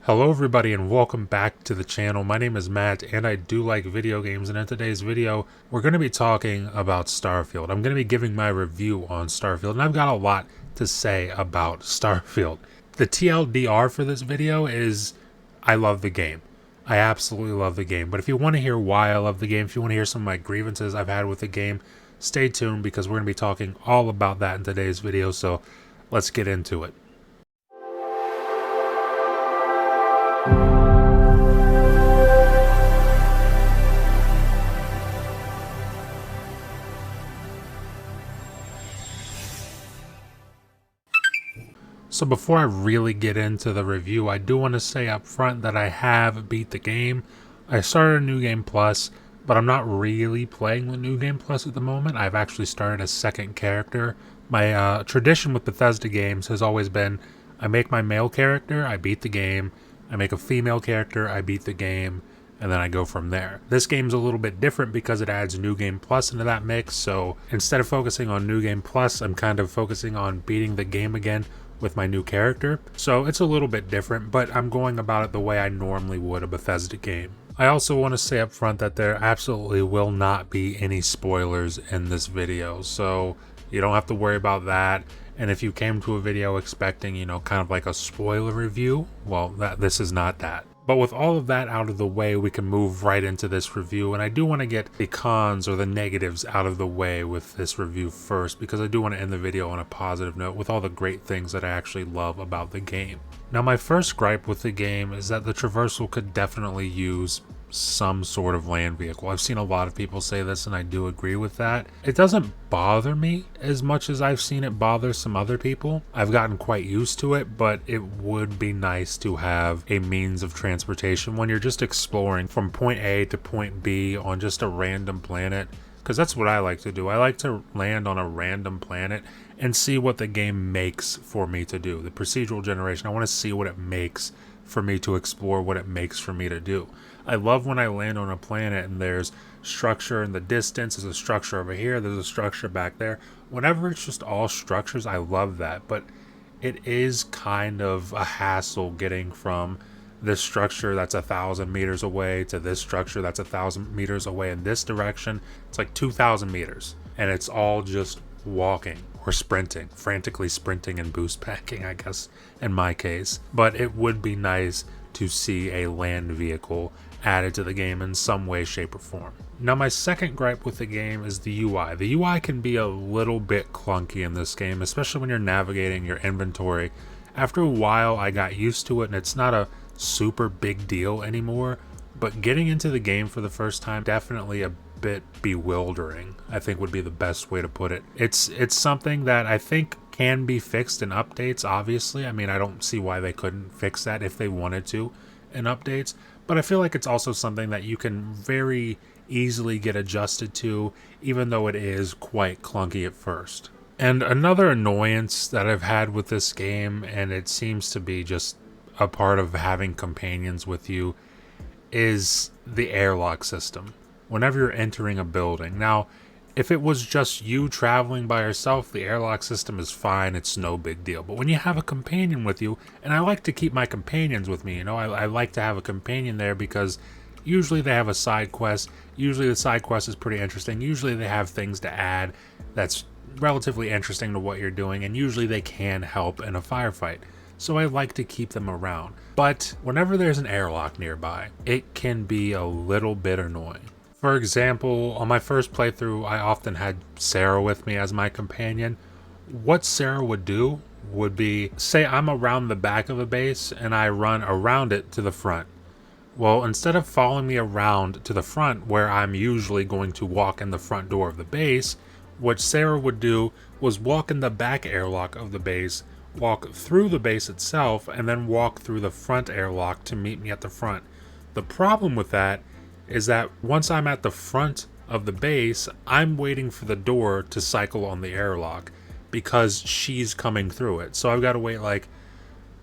Hello everybody and welcome back to the channel. My name is Matt and I do like video games, and in today's video we're going to be talking about Starfield. I'm going to be giving my review on Starfield, and I've got a lot to say about Starfield. The TLDR for this video is I love the game. I absolutely love the game, but if you want to hear why I love the game, if you want to hear some of my grievances I've had with the game, stay tuned because we're going to be talking all about that in today's video, so let's get into it. So before I really get into the review, I do want to say up front that I have beat the game. I started a New Game Plus, but I'm not really playing the New Game Plus at the moment. I've actually started a second character. My tradition with Bethesda games has always been I make my male character, I beat the game. I make a female character, I beat the game, and then I go from there. This game's a little bit different because it adds New Game Plus into that mix, so instead of focusing on New Game Plus, I'm kind of focusing on beating the game again with my new character. So it's a little bit different, but I'm going about it the way I normally would a Bethesda game. I also want to say up front that there absolutely will not be any spoilers in this video, so you don't have to worry about that. And if you came to a video expecting, kind of like a spoiler review, well, this is not that. But with all of that out of the way, we can move right into this review. And I do want to get the cons or the negatives out of the way with this review first, because I do want to end the video on a positive note with all the great things that I actually love about the game. Now, my first gripe with the game is that the traversal could definitely use some sort of land vehicle. I've seen a lot of people say this, and I do agree with that. It doesn't bother me as much as I've seen it bother some other people. I've gotten quite used to it, but it would be nice to have a means of transportation when you're just exploring from point A to point B on just a random planet, because that's what I like to do. I like to land on a random planet and see what the game makes for me to do. The procedural generation, I want to see what it makes for me to explore, what it makes for me to do. I love when I land on a planet and there's structure in the distance, there's a structure over here, there's a structure back there. Whenever it's just all structures, I love that, but it is kind of a hassle getting from this structure that's 1,000 meters away to this structure that's 1,000 meters away in this direction. It's like 2,000 meters, and it's all just walking or sprinting, frantically sprinting and boost packing, I guess, in my case. But it would be nice to see a land vehicle added to the game in some way, shape, or form. Now, my second gripe with the game is the UI. The UI can be a little bit clunky in this game, especially when you're navigating your inventory. After a while, I got used to it, and it's not a super big deal anymore, but getting into the game for the first time, definitely a bit bewildering, I think would be the best way to put it. It's something that I think can be fixed in updates, obviously. I mean, I don't see why they couldn't fix that if they wanted to in updates, but I feel like it's also something that you can very easily get adjusted to, even though it is quite clunky at first. And another annoyance that I've had with this game, and it seems to be just a part of having companions with you, is the airlock system whenever you're entering a building. Now, if it was just you traveling by yourself, the airlock system is fine, it's no big deal. But when you have a companion with you, and I like to keep my companions with me, I like to have a companion there because usually they have a side quest. Usually the side quest is pretty interesting. Usually they have things to add that's relatively interesting to what you're doing, and usually they can help in a firefight. So I like to keep them around. But whenever there's an airlock nearby, it can be a little bit annoying. For example, on my first playthrough, I often had Sarah with me as my companion. What Sarah would do would be, say I'm around the back of a base and I run around it to the front. Well, instead of following me around to the front where I'm usually going to walk in the front door of the base, what Sarah would do was walk in the back airlock of the base, walk through the base itself, and then walk through the front airlock to meet me at the front. The problem with that is that once I'm at the front of the base, I'm waiting for the door to cycle on the airlock because she's coming through it. So I've got to wait like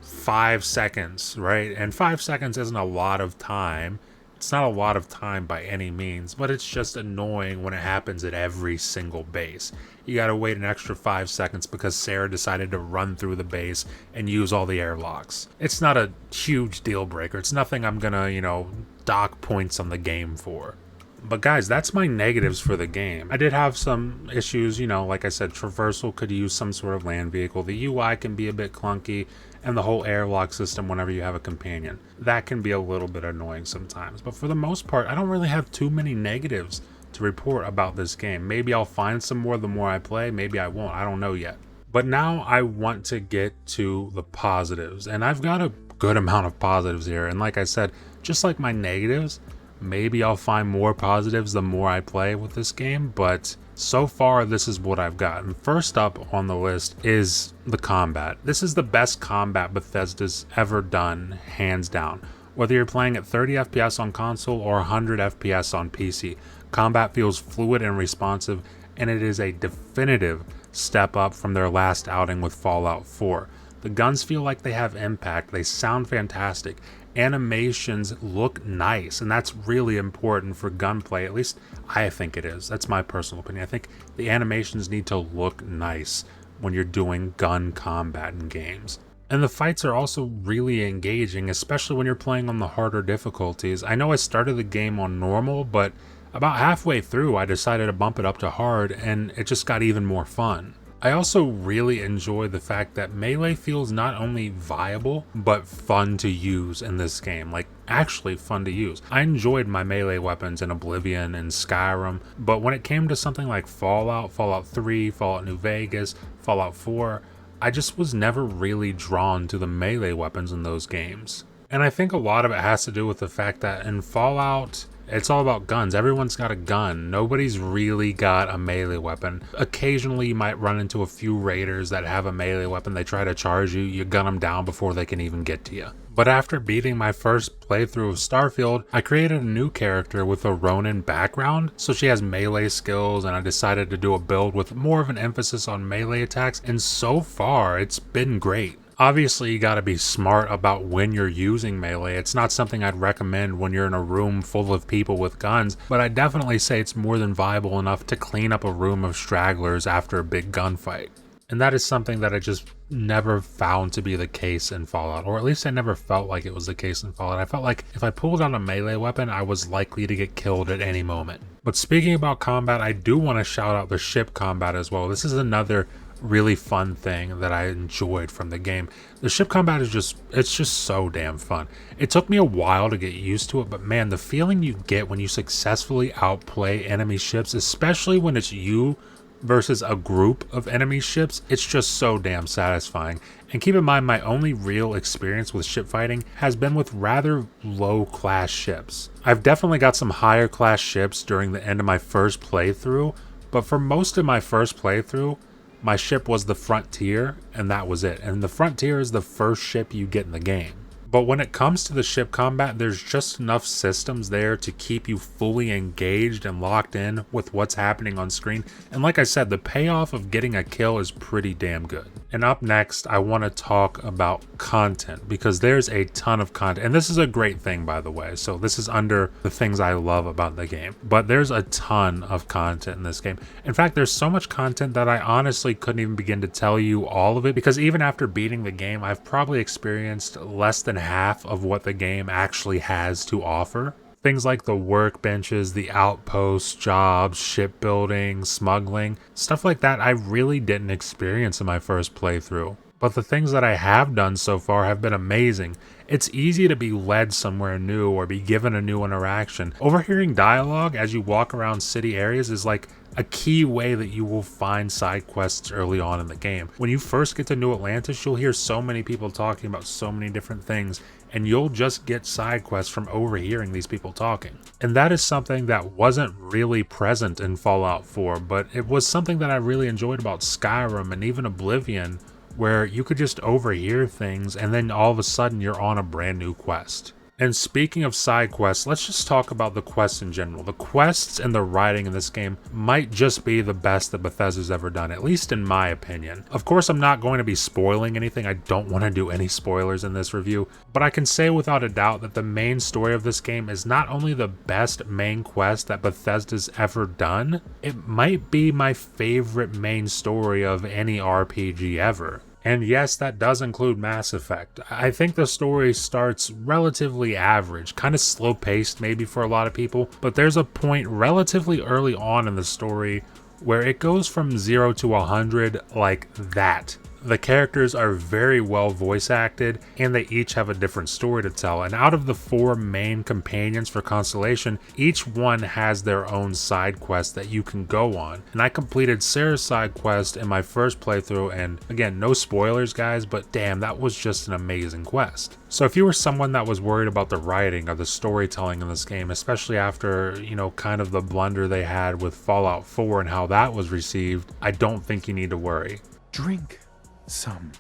5 seconds, right? And 5 seconds isn't a lot of time It's not a lot of time by any means, but it's just annoying when it happens at every single base. You gotta wait an extra 5 seconds because Sarah decided to run through the base and use all the airlocks. It's not a huge deal breaker. It's nothing I'm gonna, dock points on the game for. But guys, that's my negatives for the game. I did have some issues, like I said, traversal could use some sort of land vehicle. The UI can be a bit clunky, and the whole airlock system whenever you have a companion. That can be a little bit annoying sometimes. But for the most part, I don't really have too many negatives to report about this game. Maybe I'll find some more the more I play, maybe I won't, I don't know yet. But now I want to get to the positives, and I've got a good amount of positives here. And like I said, just like my negatives, maybe I'll find more positives the more I play with this game, but so far this is what I've gotten. First up on the list is the combat. This is the best combat Bethesda's ever done, hands down. Whether you're playing at 30 FPS on console or 100 FPS on PC, combat feels fluid and responsive, and it is a definitive step up from their last outing with Fallout 4. The guns feel like they have impact, they sound fantastic, animations look nice, and that's really important for gunplay. At least I think it is. That's my personal opinion. I think the animations need to look nice when you're doing gun combat in games. And the fights are also really engaging, especially when you're playing on the harder difficulties. I know I started the game on normal, but about halfway through I decided to bump it up to hard, and it just got even more fun. I also really enjoy the fact that melee feels not only viable, but fun to use in this game, like actually fun to use. I enjoyed my melee weapons in Oblivion and Skyrim, but when it came to something like Fallout, Fallout 3, Fallout New Vegas, Fallout 4, I just was never really drawn to the melee weapons in those games. And I think a lot of it has to do with the fact that in Fallout, it's all about guns. Everyone's got a gun. Nobody's really got a melee weapon. Occasionally you might run into a few raiders that have a melee weapon. They try to charge you, you gun them down before they can even get to you. But after beating my first playthrough of Starfield, I created a new character with a Ronin background, so she has melee skills, and I decided to do a build with more of an emphasis on melee attacks, and so far it's been great. Obviously, you gotta be smart about when you're using melee. It's not something I'd recommend when you're in a room full of people with guns, but I definitely say it's more than viable enough to clean up a room of stragglers after a big gunfight. And that is something that I just never found to be the case in Fallout, or at least I never felt like it was the case in Fallout. I felt like if I pulled out a melee weapon, I was likely to get killed at any moment. But speaking about combat, I do want to shout out the ship combat as well. This is another really fun thing that I enjoyed from the game. The ship combat is it's just so damn fun. It took me a while to get used to it, but man, the feeling you get when you successfully outplay enemy ships, especially when it's you versus a group of enemy ships, it's just so damn satisfying. And keep in mind, my only real experience with ship fighting has been with rather low class ships. I've definitely got some higher class ships during the end of my first playthrough, but for most of my first playthrough, my ship was the Frontier, and that was it. And the Frontier is the first ship you get in the game. But when it comes to the ship combat, there's just enough systems there to keep you fully engaged and locked in with what's happening on screen. And like I said, the payoff of getting a kill is pretty damn good. And up next, I want to talk about content, because there's a ton of content. And this is a great thing, by the way. So this is under the things I love about the game. But there's a ton of content in this game. In fact, there's so much content that I honestly couldn't even begin to tell you all of it, because even after beating the game, I've probably experienced less than half of what the game actually has to offer. Things like the workbenches, the outposts, jobs, shipbuilding, smuggling, stuff like that I really didn't experience in my first playthrough. But the things that I have done so far have been amazing. It's easy to be led somewhere new or be given a new interaction. Overhearing dialogue as you walk around city areas is like a key way that you will find side quests early on in the game. When you first get to New Atlantis, you'll hear so many people talking about so many different things, and you'll just get side quests from overhearing these people talking. And that is something that wasn't really present in Fallout 4, but it was something that I really enjoyed about Skyrim and even Oblivion, where you could just overhear things and then all of a sudden you're on a brand new quest. And speaking of side quests, let's just talk about the quests in general. The quests and the writing in this game might just be the best that Bethesda's ever done, at least in my opinion. Of course, I'm not going to be spoiling anything. I don't want to do any spoilers in this review, but I can say without a doubt that the main story of this game is not only the best main quest that Bethesda's ever done, it might be my favorite main story of any RPG ever. And yes, that does include Mass Effect. I think the story starts relatively average, kind of slow paced maybe for a lot of people, but there's a point relatively early on in the story where it goes from 0 to 100 like that. The characters are very well voice acted, and they each have a different story to tell. And out of the 4 main companions for Constellation, each one has their own side quest that you can go on. And I completed Sarah's side quest in my first playthrough, and again, no spoilers guys, but damn, that was just an amazing quest. So if you were someone that was worried about the writing or the storytelling in this game, especially after, kind of the blunder they had with Fallout 4 and how that was received, I don't think you need to worry. Drink some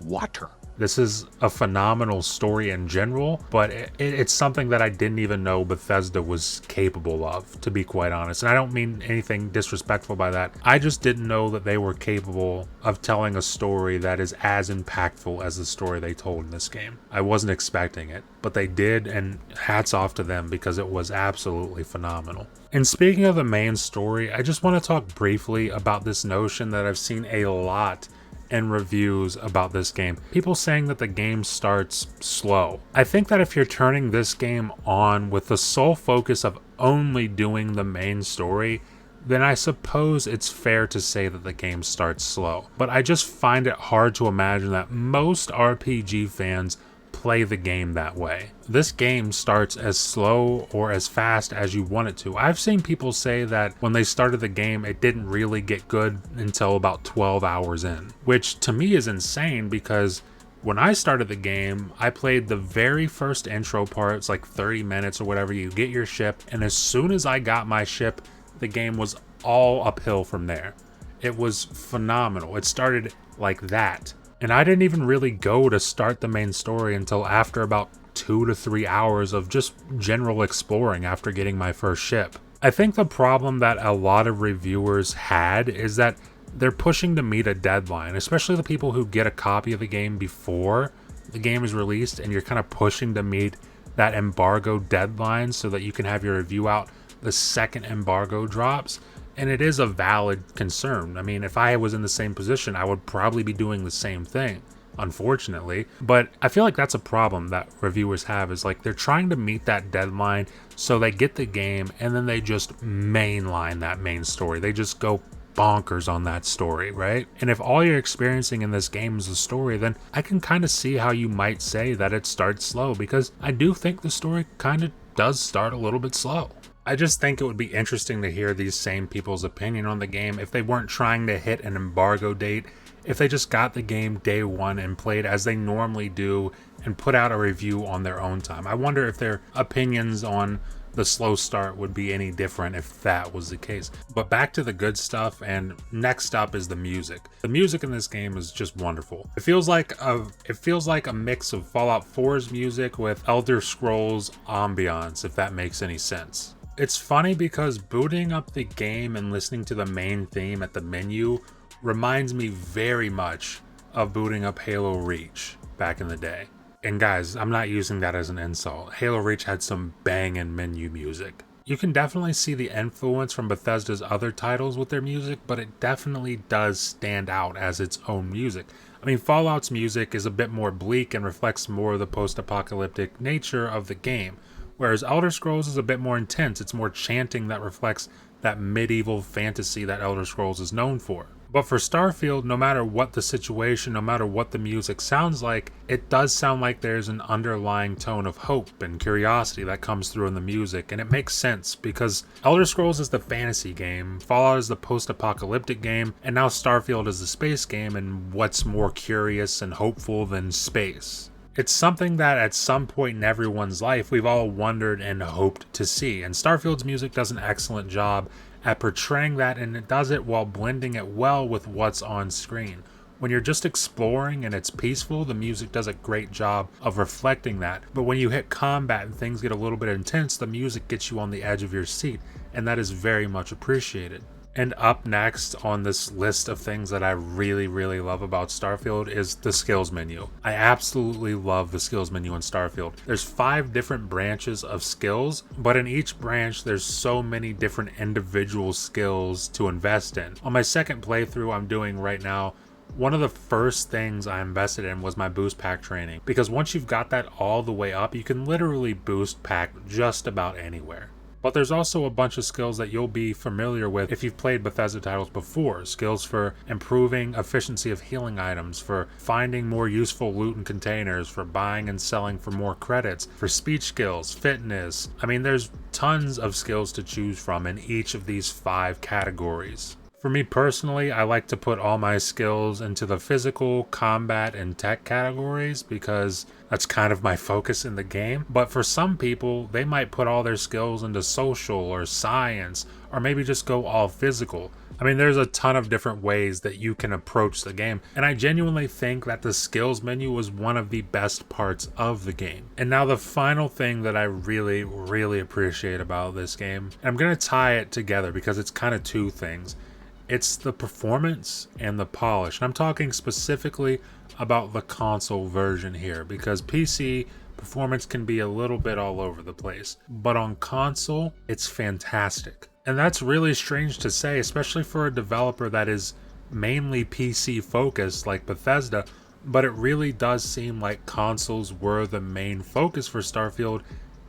water. This is a phenomenal story in general, but it's something that I didn't even know Bethesda was capable of, to be quite honest. And I don't mean anything disrespectful by that. I just didn't know that they were capable of telling a story that is as impactful as the story they told in this game. I wasn't expecting it, but they did, and hats off to them because it was absolutely phenomenal. And speaking of the main story, I just want to talk briefly about this notion that I've seen a lot in reviews about this game. People saying that the game starts slow. I think that if you're turning this game on with the sole focus of only doing the main story, then I suppose it's fair to say that the game starts slow. But I just find it hard to imagine that most RPG fans play the game that way. This game starts as slow or as fast as you want it to. I've seen people say that when they started the game, it didn't really get good until about 12 hours in, which to me is insane because when I started the game, I played the very first intro part. It's like 30 minutes or whatever. You get your ship, and as soon as I got my ship, the game was all uphill from there. It was phenomenal. It started like that. And I didn't even really go to start the main story until after about 2 to 3 hours of just general exploring after getting my first ship. I think the problem that a lot of reviewers had is that they're pushing to meet a deadline, especially the people who get a copy of the game before the game is released, and you're kind of pushing to meet that embargo deadline so that you can have your review out the second embargo drops. And it is a valid concern. I mean, if I was in the same position, I would probably be doing the same thing, unfortunately. But I feel like that's a problem that reviewers have, is like they're trying to meet that deadline so they get the game and then they just mainline that main story. They just go bonkers on that story, right? And if all you're experiencing in this game is the story, then I can kind of see how you might say that it starts slow, because I do think the story kind of does start a little bit slow. I just think it would be interesting to hear these same people's opinion on the game if they weren't trying to hit an embargo date, if they just got the game day one and played as they normally do and put out a review on their own time. I wonder if their opinions on the slow start would be any different if that was the case. But back to the good stuff, and next up is the music. The music in this game is just wonderful. It feels like a mix of Fallout 4's music with Elder Scrolls ambiance, if that makes any sense. It's funny because booting up the game and listening to the main theme at the menu reminds me very much of booting up Halo Reach back in the day. And guys, I'm not using that as an insult. Halo Reach had some banging menu music. You can definitely see the influence from Bethesda's other titles with their music, but it definitely does stand out as its own music. I mean, Fallout's music is a bit more bleak and reflects more of the post-apocalyptic nature of the game, whereas Elder Scrolls is a bit more intense. It's more chanting that reflects that medieval fantasy that Elder Scrolls is known for. But for Starfield, no matter what the situation, no matter what the music sounds like, it does sound like there's an underlying tone of hope and curiosity that comes through in the music, and it makes sense because Elder Scrolls is the fantasy game, Fallout is the post-apocalyptic game, and now Starfield is the space game, and what's more curious and hopeful than space? It's something that at some point in everyone's life we've all wondered and hoped to see, and Starfield's music does an excellent job at portraying that, and it does it while blending it well with what's on screen. When you're just exploring and it's peaceful, the music does a great job of reflecting that. But when you hit combat and things get a little bit intense, the music gets you on the edge of your seat, and that is very much appreciated. And up next on this list of things that I really, really love about Starfield is the skills menu. I absolutely love the skills menu in Starfield. There's 5 different branches of skills, but in each branch there's so many different individual skills to invest in. On my second playthrough I'm doing right now, one of the first things I invested in was my boost pack training, because once you've got that all the way up, you can literally boost pack just about anywhere. But there's also a bunch of skills that you'll be familiar with if you've played Bethesda titles before. Skills for improving efficiency of healing items, for finding more useful loot and containers, for buying and selling for more credits, for speech skills, fitness. I mean, there's tons of skills to choose from in each of these 5 categories. For me personally, I like to put all my skills into the physical, combat, and tech categories because that's kind of my focus in the game. But for some people, they might put all their skills into social or science, or maybe just go all physical. I mean, there's a ton of different ways that you can approach the game, and I genuinely think that the skills menu was one of the best parts of the game. And now the final thing that I really, really appreciate about this game, and I'm going to tie it together because it's kind of 2 things. It's the performance and the polish. And I'm talking specifically about the console version here, because PC performance can be a little bit all over the place. But on console, it's fantastic. And that's really strange to say, especially for a developer that is mainly PC focused like Bethesda, but it really does seem like consoles were the main focus for Starfield.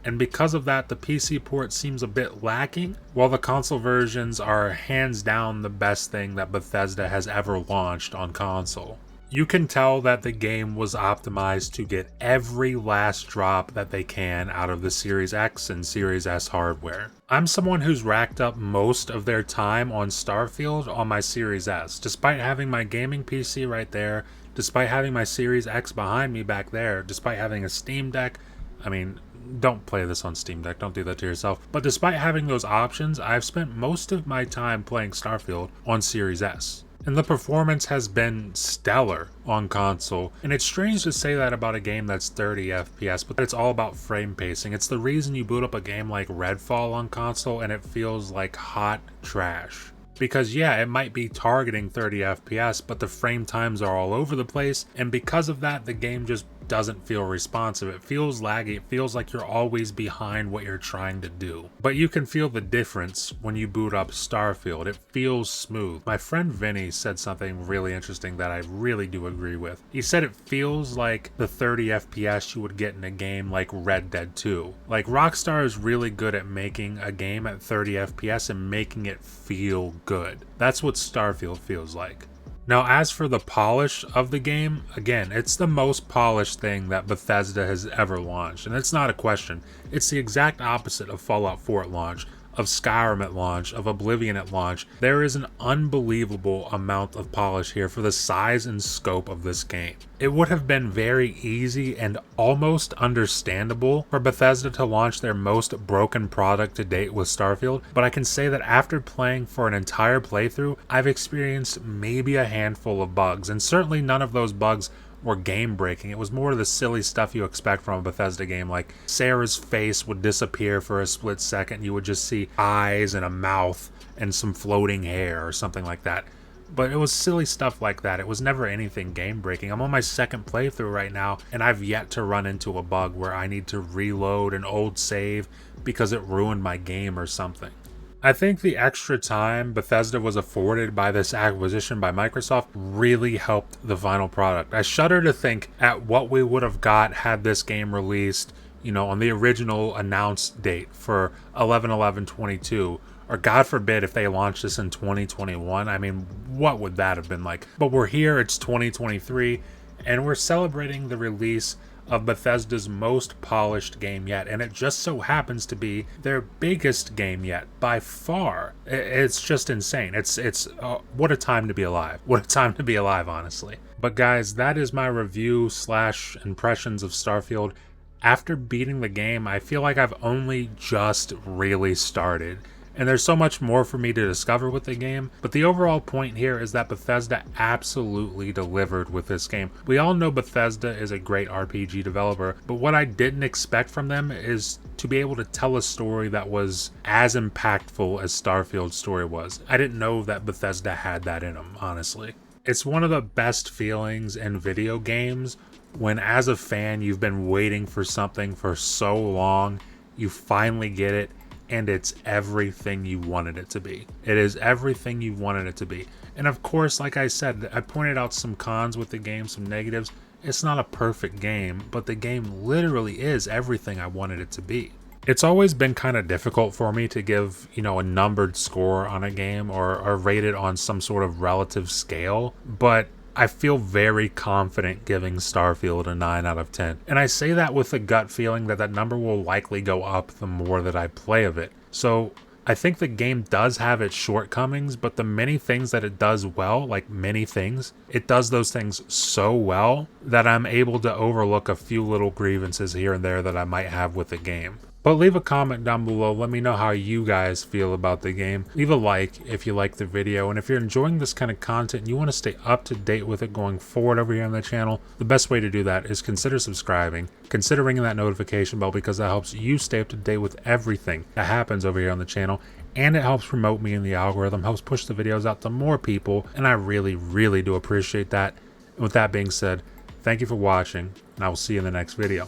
And because of that, the PC port seems a bit lacking, while the console versions are hands down the best thing that Bethesda has ever launched on console. You can tell that the game was optimized to get every last drop that they can out of the Series X and Series S hardware. I'm someone who's racked up most of their time on Starfield on my Series S, despite having my gaming PC right there, despite having my Series X behind me back there, despite having a Steam Deck. I mean, don't play this on Steam Deck, don't do that to yourself. But despite having those options, I've spent most of my time playing Starfield on Series S. And the performance has been stellar on console. And it's strange to say that about a game that's 30 FPS, but it's all about frame pacing. It's the reason you boot up a game like Redfall on console and it feels like hot trash. Because yeah, it might be targeting 30 FPS, but the frame times are all over the place, and because of that, the game just doesn't feel responsive. It feels laggy. It feels like you're always behind what you're trying to do. But you can feel the difference when you boot up Starfield. It feels smooth. My friend Vinny said something really interesting that I really do agree with. He said it feels like the 30 FPS you would get in a game like Red Dead 2. Like, Rockstar is really good at making a game at 30 FPS and making it feel good. That's what Starfield feels like. Now, as for the polish of the game, again, it's the most polished thing that Bethesda has ever launched, and it's not a question. It's the exact opposite of Fallout 4 at launch, of Skyrim at launch, of Oblivion at launch. There is an unbelievable amount of polish here for the size and scope of this game. It would have been very easy and almost understandable for Bethesda to launch their most broken product to date with Starfield, but I can say that after playing for an entire playthrough, I've experienced maybe a handful of bugs, and certainly none of those bugs were game breaking. It was more of the silly stuff you expect from a Bethesda game, like Sarah's face would disappear for a split second, you would just see eyes and a mouth and some floating hair or something like that. But it was silly stuff like that. It was never anything game breaking. I'm on my second playthrough right now, and I've yet to run into a bug where I need to reload an old save because it ruined my game or something. I think the extra time Bethesda was afforded by this acquisition by Microsoft really helped the final product. I shudder to think at what we would have got had this game released, on the original announced date for 11/11/22, or God forbid if they launched this in 2021. I mean, what would that have been like? But we're here, it's 2023, and we're celebrating the release of Bethesda's most polished game yet, and it just so happens to be their biggest game yet by far. It's just insane. It's what a time to be alive. What a time to be alive, honestly. But guys, that is my review / impressions of Starfield. After beating the game, I feel like I've only just really started, and there's so much more for me to discover with the game, but the overall point here is that Bethesda absolutely delivered with this game. We all know Bethesda is a great RPG developer, but what I didn't expect from them is to be able to tell a story that was as impactful as Starfield's story was. I didn't know that Bethesda had that in them, honestly. It's one of the best feelings in video games when, as a fan, you've been waiting for something for so long, you finally get it, and it's everything you wanted it to be. It is everything you wanted it to be. And of course, like I said, I pointed out some cons with the game, some negatives. It's not a perfect game, but the game literally is everything I wanted it to be. It's always been kind of difficult for me to give, a numbered score on a game or rate it on some sort of relative scale, but I feel very confident giving Starfield a 9 out of 10. And I say that with a gut feeling that that number will likely go up the more that I play of it. So I think the game does have its shortcomings, but the many things that it does well, like many things, it does those things so well that I'm able to overlook a few little grievances here and there that I might have with the game. But leave a comment down below, let me know how you guys feel about the game. Leave a like if you like the video, and if you're enjoying this kind of content and you want to stay up to date with it going forward over here on the channel, the best way to do that is consider subscribing, consider ringing that notification bell, because that helps you stay up to date with everything that happens over here on the channel, and it helps promote me in the algorithm, helps push the videos out to more people, and I really, really do appreciate that. And with that being said, thank you for watching, and I will see you in the next video.